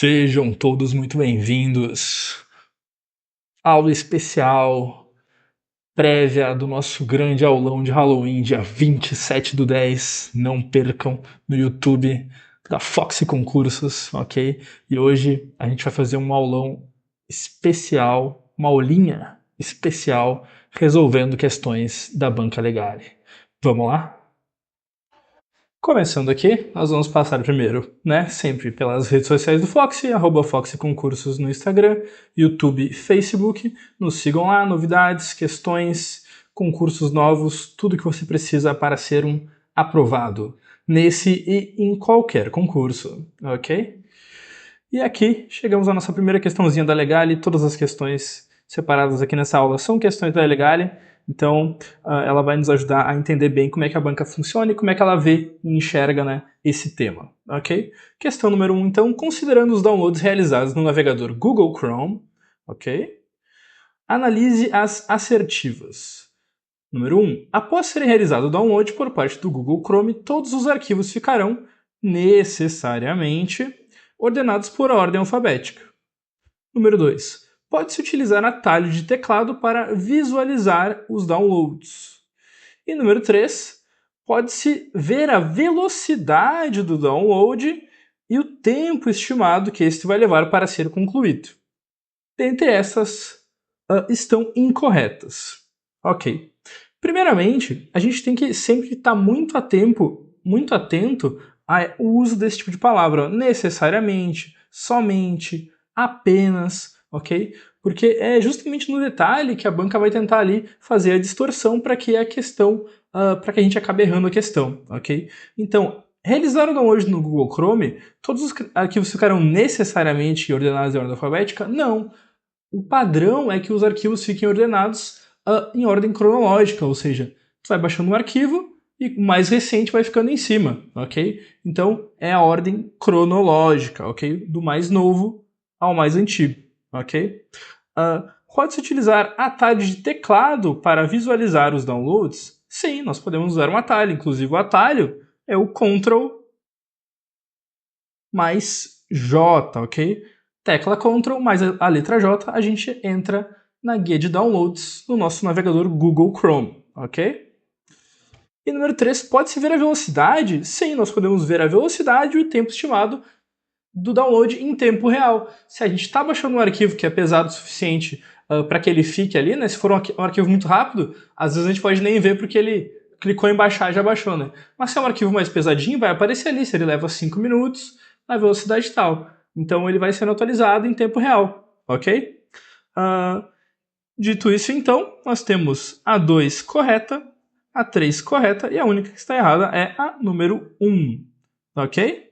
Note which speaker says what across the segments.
Speaker 1: Sejam todos muito bem-vindos. Aula especial, prévia do nosso grande aulão de Halloween, dia 27/10. Não percam no YouTube da Fox Concursos, ok? E hoje a gente vai fazer um aulão especial, uma aulinha especial, resolvendo questões da Banca Legale. Vamos lá? Começando aqui, nós vamos passar primeiro, sempre pelas redes sociais do Foxy, @Foxy Concursos no Instagram, YouTube, Facebook. Nos sigam lá, novidades, questões, concursos novos, tudo que você precisa para ser um aprovado, nesse e em qualquer concurso, ok? E aqui chegamos à nossa primeira questãozinha da Legale. Todas as questões separadas aqui nessa aula são questões da Legale, então ela vai nos ajudar a entender bem como é que a banca funciona e como é que ela vê e enxerga esse tema, ok? Questão número 1, então, considerando os downloads realizados no navegador Google Chrome, ok? Analise as assertivas. Número 1. Após ser realizado o download por parte do Google Chrome, todos os arquivos ficarão necessariamente ordenados por ordem alfabética. Número 2. Pode-se utilizar atalho de teclado para visualizar os downloads. E número 3. Pode-se ver a velocidade do download e o tempo estimado que este vai levar para ser concluído. Dentre essas, estão incorretas. Ok. Primeiramente, a gente tem que sempre estar muito atento ao uso desse tipo de palavra. Necessariamente, somente, apenas, ok? Porque é justamente no detalhe que a banca vai tentar ali fazer a distorção para que a questão, para que a gente acabe errando a questão, ok? Então, realizar o download no Google Chrome, todos os arquivos ficarão necessariamente ordenados em ordem alfabética? Não. O padrão é que os arquivos fiquem ordenados em ordem cronológica, ou seja, tu vai baixando um arquivo e o mais recente vai ficando em cima, ok? Então, é a ordem cronológica, ok? Do mais novo ao mais antigo, ok? Pode-se utilizar atalhos de teclado para visualizar os downloads? Sim, nós podemos usar um atalho. Inclusive, o atalho é o Ctrl mais J, ok? Tecla Ctrl mais a letra J, a gente entra na guia de downloads no nosso navegador Google Chrome, ok? E número 3, pode-se ver a velocidade? Sim, nós podemos ver a velocidade e o tempo estimado do download em tempo real. Se a gente está baixando um arquivo que é pesado o suficiente para que ele fique ali, se for um arquivo muito rápido, às vezes a gente pode nem ver porque ele clicou em baixar e já baixou, Mas se é um arquivo mais pesadinho, vai aparecer ali, se ele leva 5 minutos, na velocidade tal. Então ele vai sendo atualizado em tempo real, ok? Dito isso, então, nós temos a 2 correta, a 3 correta e a única que está errada é a número 1, ok?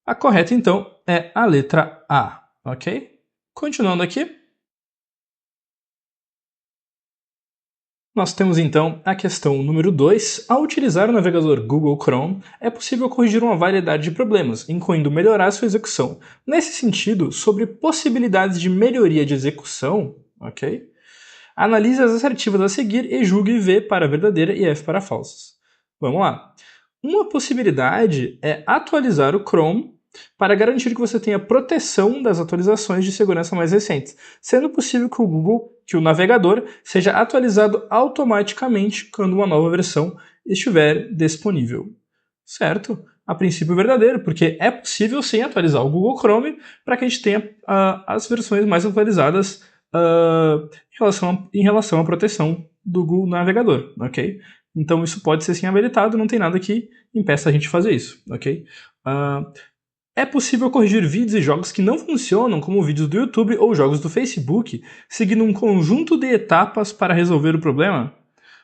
Speaker 1: A correta, então, é a letra A, ok? Continuando aqui. Nós temos, então, a questão número 2. Ao utilizar o navegador Google Chrome, é possível corrigir uma variedade de problemas, incluindo melhorar sua execução. Nesse sentido, sobre possibilidades de melhoria de execução, ok? Analise as assertivas a seguir e julgue V para verdadeira e F para falsas. Vamos lá. Uma possibilidade é atualizar o Chrome para garantir que você tenha proteção das atualizações de segurança mais recentes, sendo possível que o navegador seja atualizado automaticamente quando uma nova versão estiver disponível. Certo? A princípio verdadeiro, porque é possível sim atualizar o Google Chrome para que a gente tenha as versões mais atualizadas em relação à proteção do Google Navegador, ok? Então isso pode ser sim habilitado, não tem nada que impeça a gente de fazer isso, ok? É possível corrigir vídeos e jogos que não funcionam, como vídeos do YouTube ou jogos do Facebook, seguindo um conjunto de etapas para resolver o problema?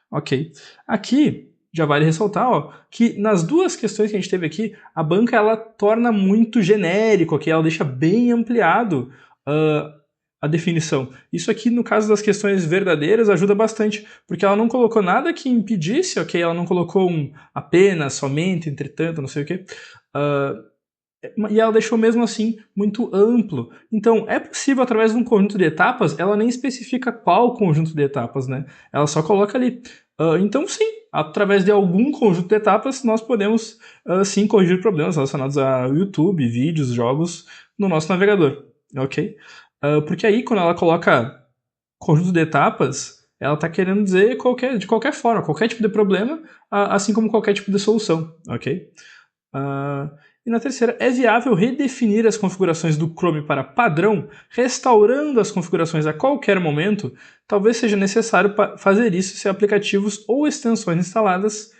Speaker 1: Ok. Aqui já vale ressaltar que nas duas questões que a gente teve aqui, a banca ela torna muito genérico, ok? Ela deixa bem ampliado a definição. Isso aqui, no caso das questões verdadeiras, ajuda bastante, porque ela não colocou nada que impedisse, ok? Ela não colocou um apenas, somente, entretanto, não sei o quê. E ela deixou mesmo assim muito amplo. Então, é possível, através de um conjunto de etapas, ela nem especifica qual conjunto de etapas, Ela só coloca ali. Então, sim, através de algum conjunto de etapas, nós podemos, sim, corrigir problemas relacionados a YouTube, vídeos, jogos, no nosso navegador, ok? Porque aí, quando ela coloca conjunto de etapas, ela está querendo dizer de qualquer forma, qualquer tipo de problema, assim como qualquer tipo de solução, ok? E na terceira, é viável redefinir as configurações do Chrome para padrão, restaurando as configurações a qualquer momento? Talvez seja necessário fazer isso se aplicativos ou extensões instaladas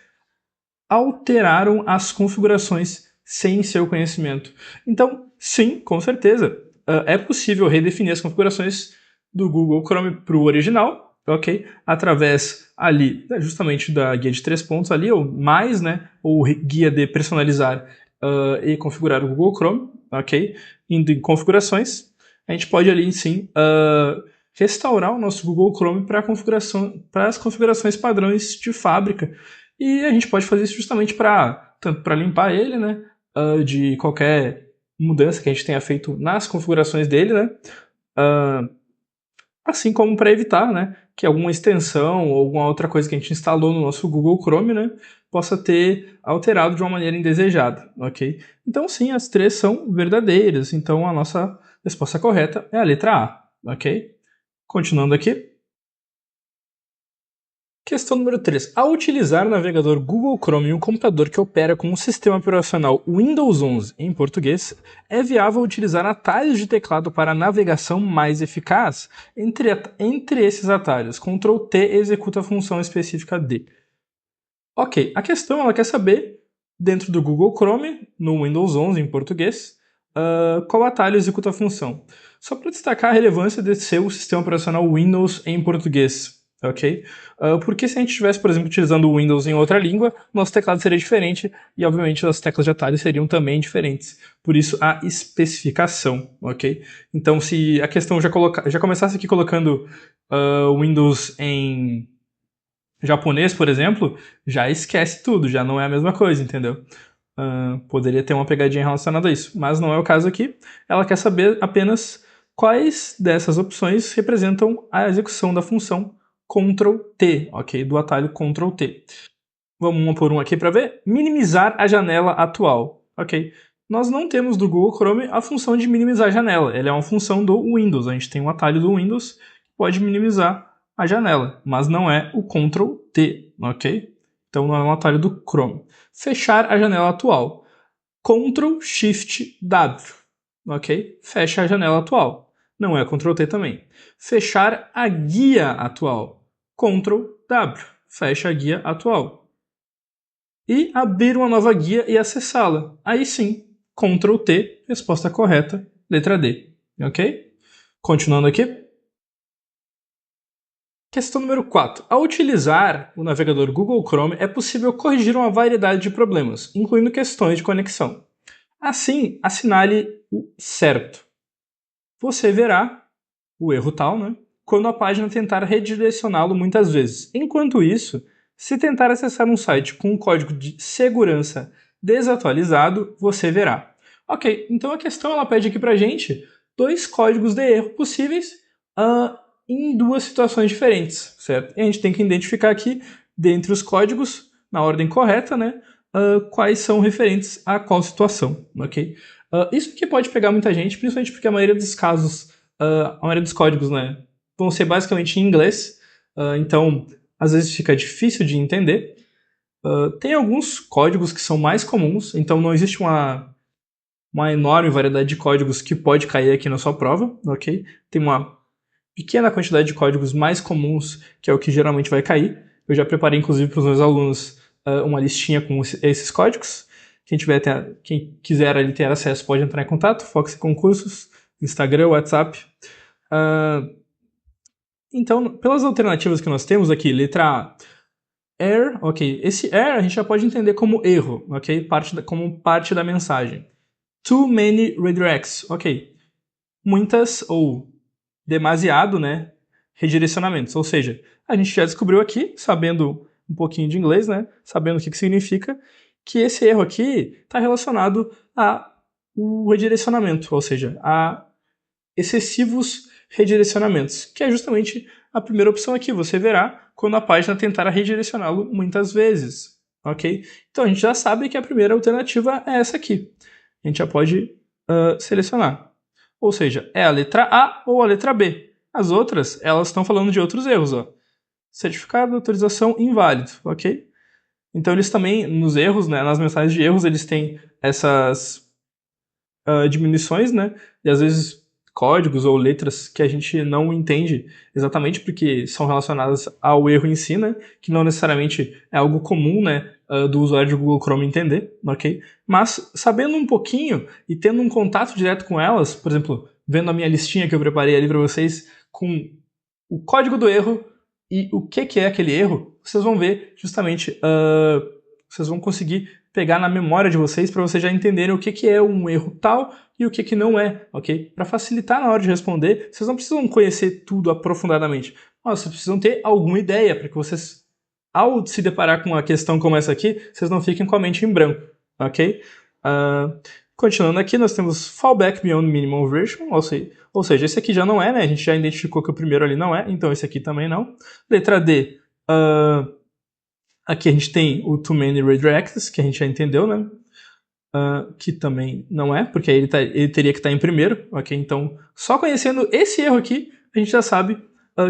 Speaker 1: alteraram as configurações sem seu conhecimento. Então, sim, com certeza, é possível redefinir as configurações do Google Chrome para o original, ok? Através ali, justamente da guia de 3 pontos ali, ou mais, né? Ou guia de personalizar e configurar o Google Chrome, ok? Indo em configurações, a gente pode ali, sim, restaurar o nosso Google Chrome para as configurações padrões de fábrica. E a gente pode fazer isso justamente tanto para limpar ele, né? De qualquer mudança que a gente tenha feito nas configurações dele, né? Assim como para evitar, né, que alguma extensão ou alguma outra coisa que a gente instalou no nosso Google Chrome, né, possa ter alterado de uma maneira indesejada, ok? Então sim, as três são verdadeiras, então a nossa resposta correta é a letra A, ok? Continuando aqui. Questão número 3. Ao utilizar o navegador Google Chrome em um computador que opera com um sistema operacional Windows 11 em português, é viável utilizar atalhos de teclado para navegação mais eficaz? Entre esses atalhos, Ctrl T executa a função específica de. Ok, a questão ela quer saber, dentro do Google Chrome, no Windows 11 em português, qual atalho executa a função. Só para destacar a relevância de ser o sistema operacional Windows em português, ok? Porque se a gente estivesse, por exemplo, utilizando o Windows em outra língua, nosso teclado seria diferente e, obviamente, as teclas de atalho seriam também diferentes. Por isso, a especificação, ok? Então, se a questão já começasse aqui colocando Windows em japonês, por exemplo, já esquece tudo, já não é a mesma coisa, entendeu? Poderia ter uma pegadinha relacionada a isso, mas não é o caso aqui. Ela quer saber apenas quais dessas opções representam a execução da função Ctrl T, ok? Do atalho Ctrl T. Vamos uma por uma aqui para ver. Minimizar a janela atual, ok? Nós não temos do Google Chrome a função de minimizar a janela. Ela é uma função do Windows. A gente tem um atalho do Windows que pode minimizar a janela, mas não é o Ctrl T, ok? Então não é um atalho do Chrome. Fechar a janela atual. Ctrl Shift W, ok? Fecha a janela atual. Não é Ctrl T também. Fechar a guia atual. Ctrl W, fecha a guia atual. E abrir uma nova guia e acessá-la. Aí sim, Ctrl T, resposta correta, letra D, ok? Continuando aqui. Questão número 4. Ao utilizar o navegador Google Chrome, é possível corrigir uma variedade de problemas, incluindo questões de conexão. Assim, assinale o certo. Você verá o erro tal, né? Quando a página tentar redirecioná-lo muitas vezes. Enquanto isso, se tentar acessar um site com um código de segurança desatualizado, você verá. Ok, então a questão ela pede aqui pra gente dois códigos de erro possíveis em duas situações diferentes, certo? E a gente tem que identificar aqui, dentre os códigos, na ordem correta, né? Quais são referentes a qual situação, ok? Isso aqui pode pegar muita gente, principalmente porque a maioria dos casos, a maioria dos códigos, né, vão ser basicamente em inglês, então às vezes fica difícil de entender. Tem alguns códigos que são mais comuns, então não existe uma enorme variedade de códigos que pode cair aqui na sua prova, ok? Tem uma pequena quantidade de códigos mais comuns, que é o que geralmente vai cair. Eu já preparei, inclusive, para os meus alunos uma listinha com esses códigos. Quem quiser ali ter acesso pode entrar em contato, Fox Concursos, Instagram, WhatsApp. Então, pelas alternativas que nós temos aqui, letra A, error, ok. Esse error a gente já pode entender como erro, ok? Como parte da mensagem. Too many redirects, ok. Muitas ou demasiado, né, redirecionamentos. Ou seja, a gente já descobriu aqui, sabendo um pouquinho de inglês, né, sabendo o que significa, que esse erro aqui está relacionado ao redirecionamento, ou seja, a excessivos redirecionamentos, que é justamente a primeira opção aqui. Você verá quando a página tentar redirecioná-lo muitas vezes, ok? Então a gente já sabe que a primeira alternativa é essa aqui. A gente já pode selecionar. Ou seja, é a letra A ou a letra B. As outras, elas estão falando de outros erros, ó. Certificado de autorização inválido, ok? Então eles também, nos erros, né, nas mensagens de erros, eles têm essas diminuições, né? E às vezes códigos ou letras que a gente não entende exatamente porque são relacionadas ao erro em si, né? Que não necessariamente é algo comum, né? Do usuário de Google Chrome entender, ok? Mas sabendo um pouquinho e tendo um contato direto com elas, por exemplo, vendo a minha listinha que eu preparei ali para vocês com o código do erro e o que é aquele erro, vocês vão ver justamente, vocês vão conseguir pegar na memória de vocês para vocês já entenderem o que é um erro tal e o que não é, ok? Para facilitar na hora de responder, vocês não precisam conhecer tudo aprofundadamente, mas vocês precisam ter alguma ideia para que vocês, ao se deparar com uma questão como essa aqui, vocês não fiquem com a mente em branco, ok? Continuando aqui, nós temos Fallback Beyond Minimum Version, ou seja, esse aqui já não é, né? A gente já identificou que o primeiro ali não é, então esse aqui também não. Letra D, aqui a gente tem o Too Many Redirects, que a gente já entendeu, né? Que também não é, porque aí ele teria que estar em primeiro, ok? Então, só conhecendo esse erro aqui, a gente já sabe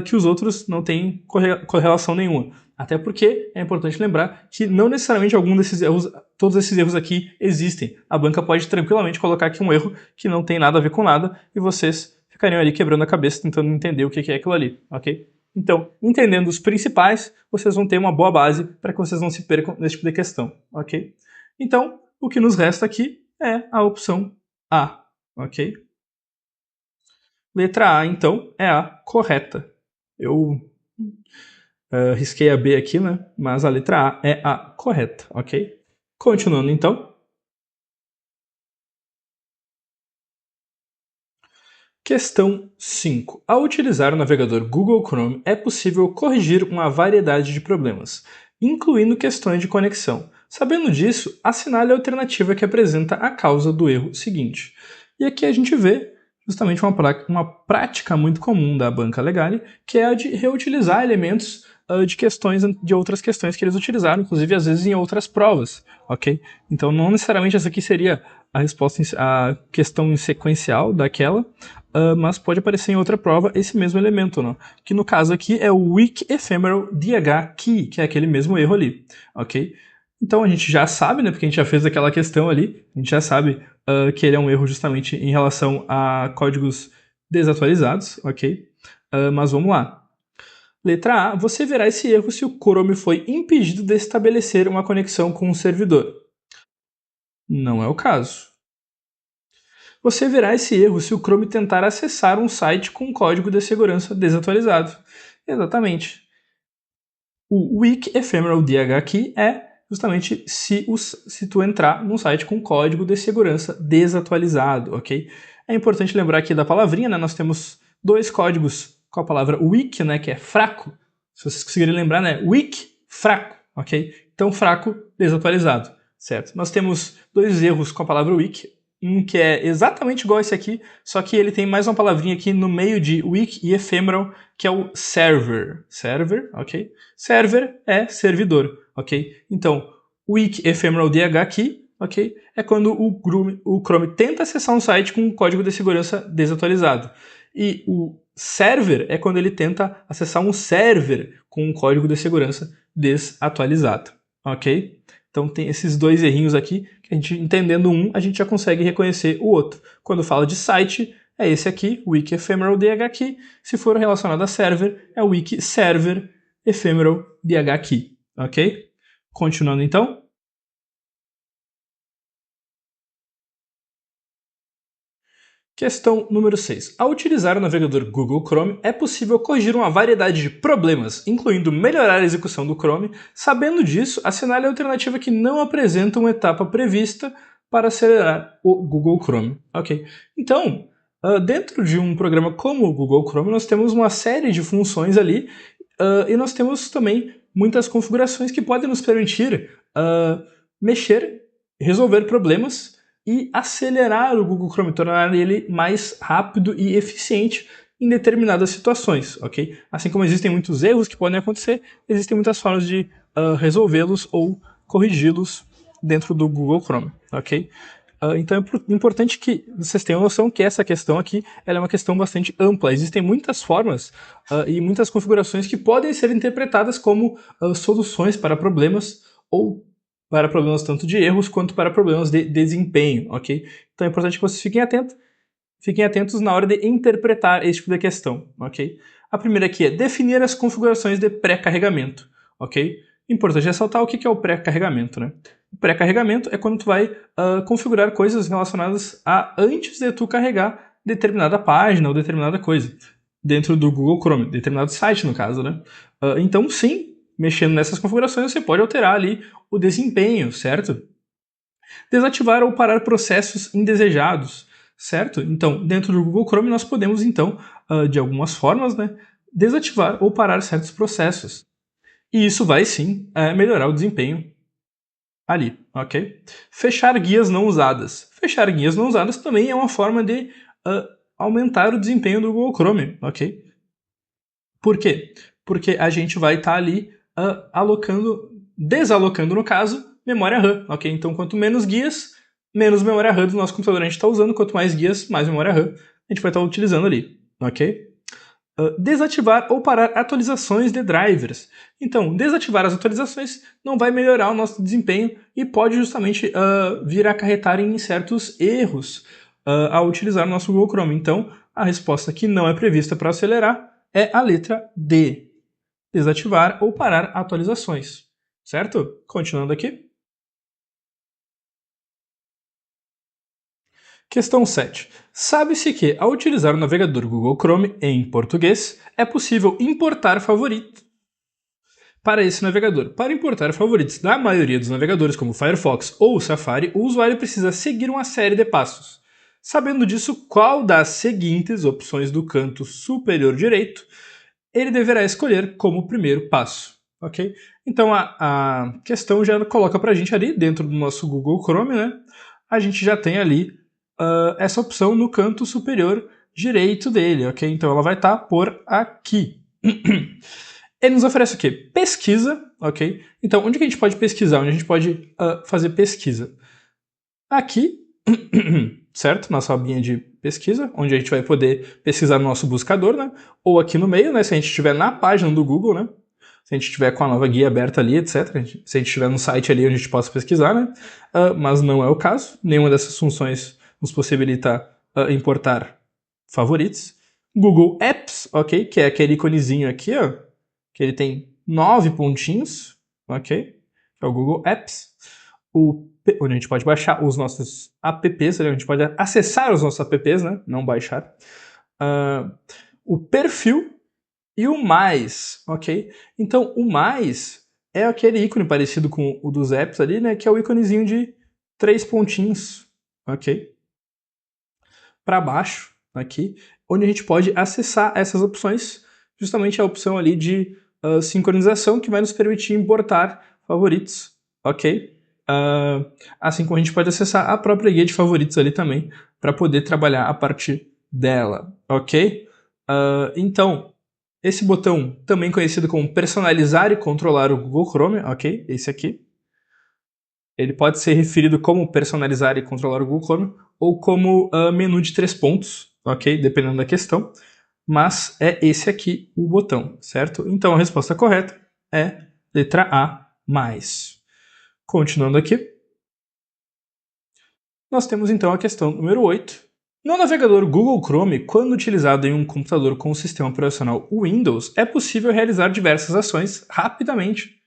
Speaker 1: que os outros não têm correlação nenhuma. Até porque é importante lembrar que não necessariamente algum desses erros, todos esses erros aqui existem. A banca pode tranquilamente colocar aqui um erro que não tem nada a ver com nada e vocês ficariam ali quebrando a cabeça tentando entender o que é aquilo ali, ok? Então, entendendo os principais, vocês vão ter uma boa base para que vocês não se percam nesse tipo de questão, ok? Então, o que nos resta aqui é a opção A, ok? Letra A, então, é a correta. Eu risquei a B aqui, né? Mas a letra A é a correta, ok? Continuando, então. Questão 5. Ao utilizar o navegador Google Chrome, é possível corrigir uma variedade de problemas, incluindo questões de conexão. Sabendo disso, assinale a alternativa que apresenta a causa do erro seguinte. E aqui a gente vê justamente uma prática muito comum da banca Legale, que é a de reutilizar elementos de outras questões que eles utilizaram, inclusive às vezes em outras provas, ok? Então não necessariamente essa aqui seria a resposta, a questão sequencial daquela, mas pode aparecer em outra prova esse mesmo elemento, não? Que no caso aqui é o Weak Ephemeral DH Key, que é aquele mesmo erro ali, ok? Então a gente já sabe, né, porque a gente já fez aquela questão ali, a gente já sabe que ele é um erro justamente em relação a códigos desatualizados, ok? Mas vamos lá. Letra A, você verá esse erro se o Chrome foi impedido de estabelecer uma conexão com o servidor. Não é o caso. Você verá esse erro se o Chrome tentar acessar um site com código de segurança desatualizado. Exatamente. O Weak Ephemeral DH Key é justamente se tu entrar num site com código de segurança desatualizado, ok? É importante lembrar aqui da palavrinha, né? Nós temos dois códigos com a palavra weak, né? Que é fraco. Se vocês conseguirem lembrar, né? Weak, fraco, ok? Então, fraco, desatualizado, certo? Nós temos dois erros com a palavra weak. Um que é exatamente igual a esse aqui, só que ele tem mais uma palavrinha aqui no meio de weak e ephemeral, que é o server. Server, ok? Server é servidor, ok? Então, weak ephemeral DH key, ok? É quando o Chrome tenta acessar um site com um código de segurança desatualizado. E o server é quando ele tenta acessar um server com um código de segurança desatualizado, ok? Então tem esses dois errinhos aqui, que a gente entendendo um, a gente já consegue reconhecer o outro. Quando fala de site, é esse aqui, Wiki Ephemeral DH Key. Se for relacionado a server, é o Wiki Server Ephemeral DH Key, ok? Continuando então. Questão número 6. Ao utilizar o navegador Google Chrome, é possível corrigir uma variedade de problemas, incluindo melhorar a execução do Chrome. Sabendo disso, assinale a alternativa que não apresenta uma etapa prevista para acelerar o Google Chrome. Ok. Então, dentro de um programa como o Google Chrome, nós temos uma série de funções ali e nós temos também muitas configurações que podem nos permitir mexer, resolver problemas e acelerar o Google Chrome, tornar ele mais rápido e eficiente em determinadas situações, ok? Assim como existem muitos erros que podem acontecer, existem muitas formas de resolvê-los ou corrigi-los dentro do Google Chrome, ok? Então é importante que vocês tenham noção que essa questão aqui ela é uma questão bastante ampla. Existem muitas formas e muitas configurações que podem ser interpretadas como soluções para problemas ou para problemas tanto de erros quanto para problemas de desempenho, ok? Então é importante que vocês fiquem atentos na hora de interpretar esse tipo de questão, ok? A primeira aqui é definir as configurações de pré-carregamento, ok? Importante ressaltar o que é o pré-carregamento, né? O pré-carregamento é quando tu vai configurar coisas relacionadas a antes de tu carregar determinada página ou determinada coisa dentro do Google Chrome, determinado site no caso, né? Então sim, mexendo nessas configurações você pode alterar ali o desempenho, certo? Desativar ou parar processos indesejados, certo? Então, dentro do Google Chrome nós podemos então, de algumas formas, né, desativar ou parar certos processos. E isso vai sim melhorar o desempenho ali, ok? Fechar guias não usadas. Fechar guias não usadas também é uma forma de aumentar o desempenho do Google Chrome, ok? Por quê? Porque a gente vai estar ali desalocando no caso, memória RAM, ok? Então quanto menos guias, menos memória RAM do nosso computador a gente está usando, quanto mais guias, mais memória RAM a gente vai estar utilizando ali, ok? Desativar ou parar atualizações de drivers. Então, desativar as atualizações não vai melhorar o nosso desempenho e pode justamente vir a acarretar em certos erros ao utilizar o nosso Google Chrome. Então, a resposta que não é prevista para acelerar é a letra D. Desativar ou parar atualizações. Certo? Continuando aqui. Questão 7. Sabe-se que, ao utilizar o navegador Google Chrome em português, é possível importar favoritos para esse navegador. Para importar favoritos da maioria dos navegadores, como o Firefox ou o Safari, o usuário precisa seguir uma série de passos. Sabendo disso, qual das seguintes opções do canto superior direito ele deverá escolher como primeiro passo, ok? Então a questão já coloca para a gente ali, dentro do nosso Google Chrome, né? A gente já tem ali essa opção no canto superior direito dele, ok? Então ela vai estar por aqui. Ele nos oferece o quê? Pesquisa, ok? Então onde que a gente pode pesquisar? Onde a gente pode fazer pesquisa? Aqui, certo? Nossa abinha de pesquisa, onde a gente vai poder pesquisar no nosso buscador, né? Ou aqui no meio, né? Se a gente estiver na página do Google, né? Se a gente estiver com a nova guia aberta ali, etc. Se a gente estiver no site ali onde a gente possa pesquisar, né? Mas não é o caso. Nenhuma dessas funções nos possibilita importar favoritos. Google Apps, ok? Que é aquele íconezinho aqui, ó. Que ele tem 9 pontinhos, ok? Que é o Google Apps. Onde a gente pode baixar os nossos apps, a gente pode acessar os nossos apps, né? Não baixar. O perfil e o mais, ok? Então, o mais é aquele ícone parecido com o dos apps ali, né? Que é o íconezinho de 3 pontinhos, ok? Para baixo, aqui, onde a gente pode acessar essas opções, justamente a opção ali de sincronização, que vai nos permitir importar favoritos, ok? Assim como a gente pode acessar a própria guia de favoritos ali também, para poder trabalhar a partir dela, ok? Então, esse botão, também conhecido como personalizar e controlar o Google Chrome, ok? Esse aqui. Ele pode ser referido como personalizar e controlar o Google Chrome ou como menu de 3 pontos, ok? Dependendo da questão. Mas é esse aqui o botão, certo? Então a resposta correta é letra A, mais. Continuando aqui. Nós temos então a questão número 8. No navegador Google Chrome, quando utilizado em um computador com o sistema operacional Windows, é possível realizar diversas ações rapidamente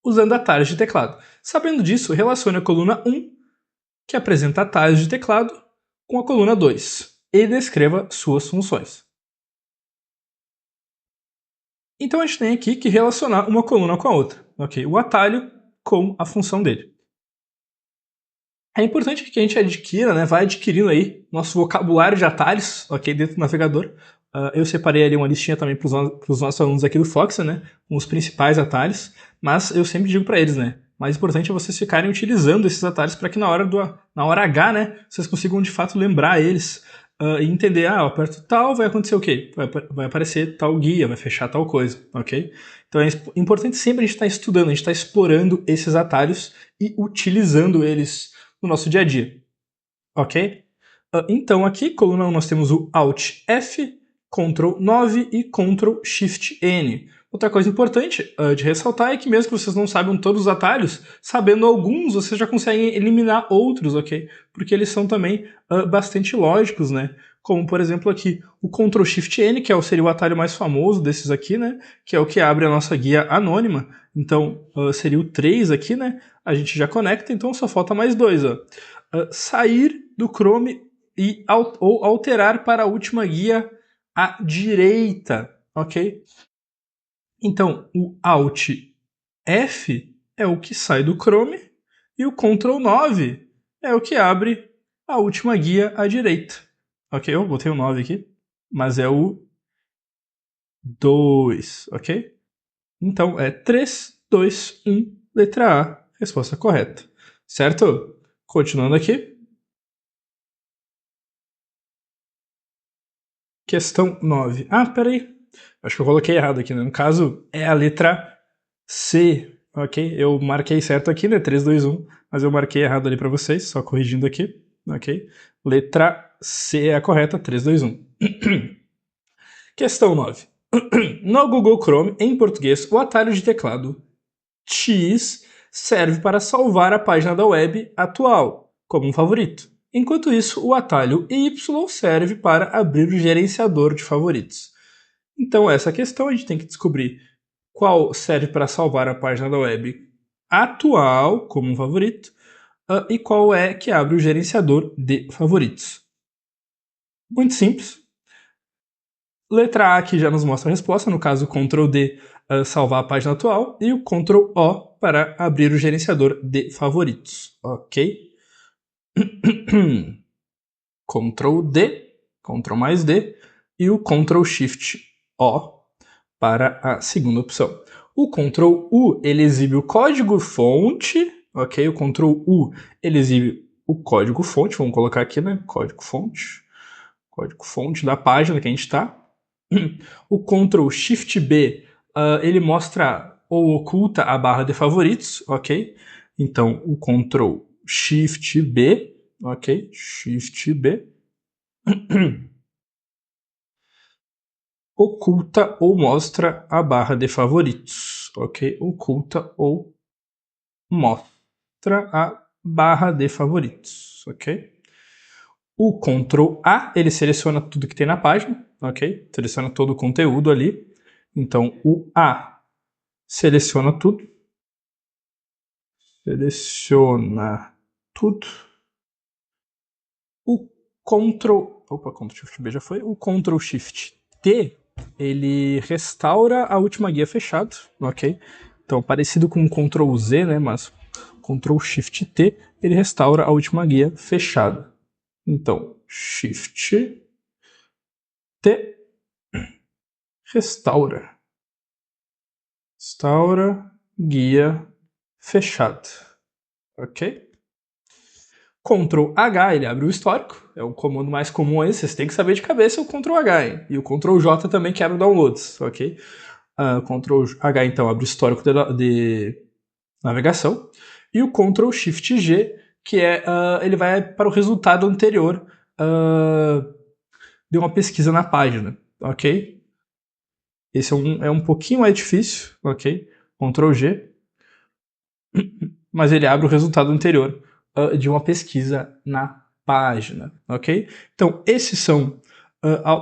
Speaker 1: usando atalhos de teclado. Sabendo disso, relacione a coluna 1, que apresenta atalhos de teclado, com a coluna 2 e descreva suas funções. Então a gente tem aqui que relacionar uma coluna com a outra, ok? O atalho com a função dele. É importante que a gente adquira, né, vai adquirindo aí nosso vocabulário de atalhos, ok, dentro do navegador. Eu separei ali uma listinha também para os nossos alunos aqui do Fox, né, com os principais atalhos, mas eu sempre digo para eles, né, mais importante é vocês ficarem utilizando esses atalhos para que na hora H, né, vocês consigam de fato lembrar eles e entender, eu aperto tal, vai acontecer o quê? Vai aparecer tal guia, vai fechar tal coisa, ok? Então é importante sempre a gente estar estudando, a gente estar explorando esses atalhos e utilizando eles no nosso dia a dia, ok? Então aqui, coluna 1, nós temos o Alt F, Ctrl 9 e Ctrl Shift N. Outra coisa importante de ressaltar é que mesmo que vocês não saibam todos os atalhos, sabendo alguns, vocês já conseguem eliminar outros, ok? Porque eles são também bastante lógicos, né? Como, por exemplo, aqui, o Ctrl Shift N, que seria o atalho mais famoso desses aqui, né? Que é o que abre a nossa guia anônima. Então, seria o 3 aqui, né? A gente já conecta, então só falta mais dois, ó. Sair do Chrome ou alterar para a última guia à direita, ok? Então, o Alt F é o que sai do Chrome e o Ctrl 9 é o que abre a última guia à direita. Ok? Eu botei o 9 aqui, mas é o 2, ok? Então é 3, 2, 1, letra A, resposta correta. Certo? Continuando aqui. Questão 9. Ah, peraí. Acho que eu coloquei errado aqui, né? No caso, é a letra C, ok? Eu marquei certo aqui, né? 3, 2, 1, mas eu marquei errado ali para vocês, só corrigindo aqui, ok? Letra C é a correta, 3, 2, 1. Questão 9. No Google Chrome, em português, o atalho de teclado X serve para salvar a página da web atual, como um favorito. Enquanto isso, o atalho Y serve para abrir o gerenciador de favoritos. Então, essa questão a gente tem que descobrir qual serve para salvar a página da web atual, como um favorito, e qual é que abre o gerenciador de favoritos. Muito simples. Letra A aqui já nos mostra a resposta, no caso Ctrl D salvar a página atual e o Ctrl O para abrir o gerenciador de favoritos, ok? Ctrl D, Ctrl mais D e o Ctrl Shift O para a segunda opção. O Ctrl U ele exibe o código fonte, ok? O Ctrl U ele exibe o código fonte, vamos colocar aqui, né? Código fonte da página que a gente está. O Ctrl Shift B ele mostra ou oculta a barra de favoritos, ok? Então o Ctrl Shift B, ok? Shift B oculta ou mostra a barra de favoritos, ok? Oculta ou mostra a barra de favoritos, ok? O Ctrl A, ele seleciona tudo que tem na página, ok? Seleciona todo o conteúdo ali. Então, o A seleciona tudo. Seleciona tudo. O Ctrl... Opa, Ctrl Shift B já foi. O Ctrl Shift T, ele restaura a última guia fechada, ok? Então, parecido com o Ctrl Z, né? Mas Ctrl Shift T, ele restaura a última guia fechada. Então, Shift T, restaura. Restaura guia fechada, ok? Ctrl H, ele abre o histórico, é o comando mais comum aí, vocês têm que saber de cabeça o Ctrl H, hein? E o Ctrl J também que abre o downloads, ok? Ctrl H então abre o histórico de navegação, e o Ctrl Shift G, que ele vai para o resultado anterior de uma pesquisa na página, ok? Esse é um pouquinho mais difícil, ok? Ctrl G, mas ele abre o resultado anterior de uma pesquisa na página, ok? Então, esses são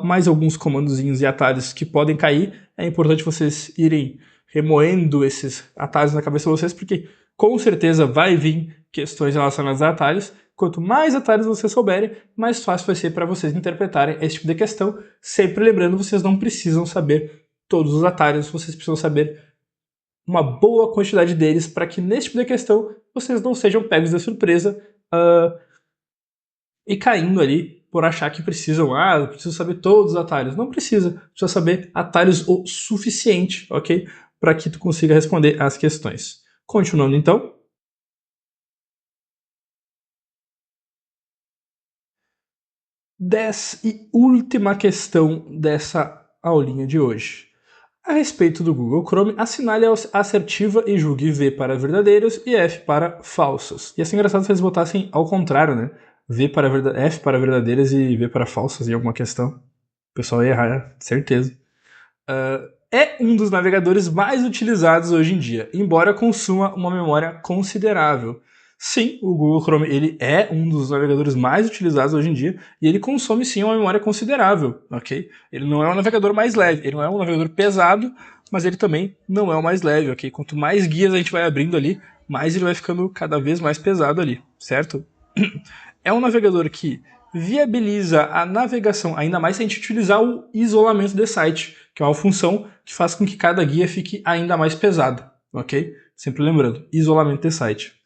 Speaker 1: mais alguns comandozinhos e atalhos que podem cair. É importante vocês irem remoendo esses atalhos na cabeça de vocês, porque com certeza vai vir questões relacionadas a atalhos. Quanto mais atalhos vocês souberem, mais fácil vai ser para vocês interpretarem esse tipo de questão. Sempre lembrando, vocês não precisam saber todos os atalhos, vocês precisam saber uma boa quantidade deles para que nesse tipo de questão vocês não sejam pegos de surpresa e caindo ali por achar que precisam, preciso saber todos os atalhos. Não precisa saber atalhos o suficiente, ok? Para que tu consiga responder as questões. Continuando então. 10ª e última questão dessa aulinha de hoje. A respeito do Google Chrome, assinale a assertiva e julgue V para verdadeiros e F para falsos. Ia ser engraçado se eles botassem ao contrário, né? F para verdadeiras e V para falsos em alguma questão. O pessoal ia errar, certeza. É um dos navegadores mais utilizados hoje em dia, embora consuma uma memória considerável. Sim, o Google Chrome ele é um dos navegadores mais utilizados hoje em dia e ele consome sim uma memória considerável, ok? Ele não é um navegador mais leve, ele não é um navegador pesado, mas ele também não é o mais leve, ok? Quanto mais guias a gente vai abrindo ali, mais ele vai ficando cada vez mais pesado ali, certo? É um navegador que viabiliza a navegação, ainda mais se a gente utilizar o isolamento de site, que é uma função que faz com que cada guia fique ainda mais pesada, ok? Sempre lembrando, isolamento de site,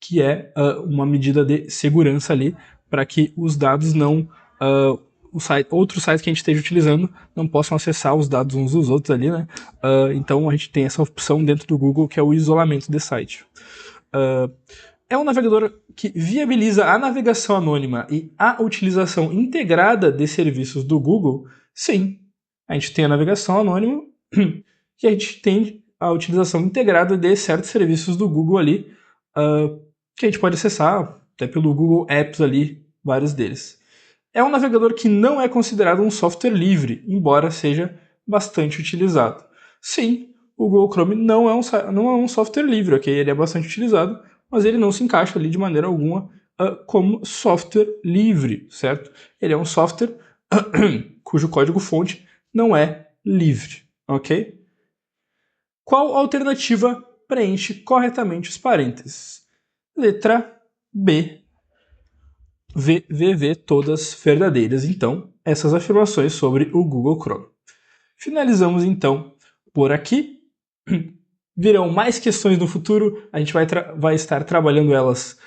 Speaker 1: que é uma medida de segurança ali para que os dados não... outros sites que a gente esteja utilizando não possam acessar os dados uns dos outros ali, né? Então a gente tem essa opção dentro do Google que é o isolamento de site. É um navegador que viabiliza a navegação anônima e a utilização integrada de serviços do Google? Sim. A gente tem a navegação anônima e a gente tem a utilização integrada de certos serviços do Google ali, que a gente pode acessar até pelo Google Apps ali, vários deles. É um navegador que não é considerado um software livre, embora seja bastante utilizado. Sim, o Google Chrome não é um software livre, ok? Ele é bastante utilizado, mas ele não se encaixa ali de maneira alguma como software livre, certo? Ele é um software cujo código-fonte não é livre, ok? Qual alternativa preenche corretamente os parênteses? Letra B. VVV todas verdadeiras, então, essas afirmações sobre o Google Chrome. Finalizamos, então, por aqui. Virão mais questões no futuro, a gente vai estar trabalhando elas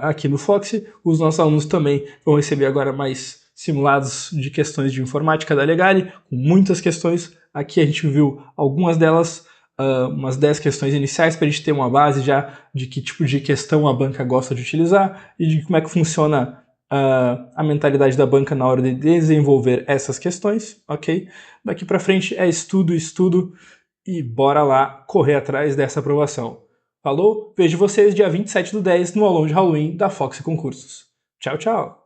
Speaker 1: aqui no Foxy. Os nossos alunos também vão receber agora mais simulados de questões de informática da Legale, com muitas questões. Aqui a gente viu algumas delas, umas 10 questões iniciais para a gente ter uma base já de que tipo de questão a banca gosta de utilizar e de como é que funciona a mentalidade da banca na hora de desenvolver essas questões, ok? Daqui para frente é estudo, estudo, e bora lá correr atrás dessa aprovação. Falou? Vejo vocês dia 27/10 no aulão de Halloween da Foxy Concursos. Tchau, tchau!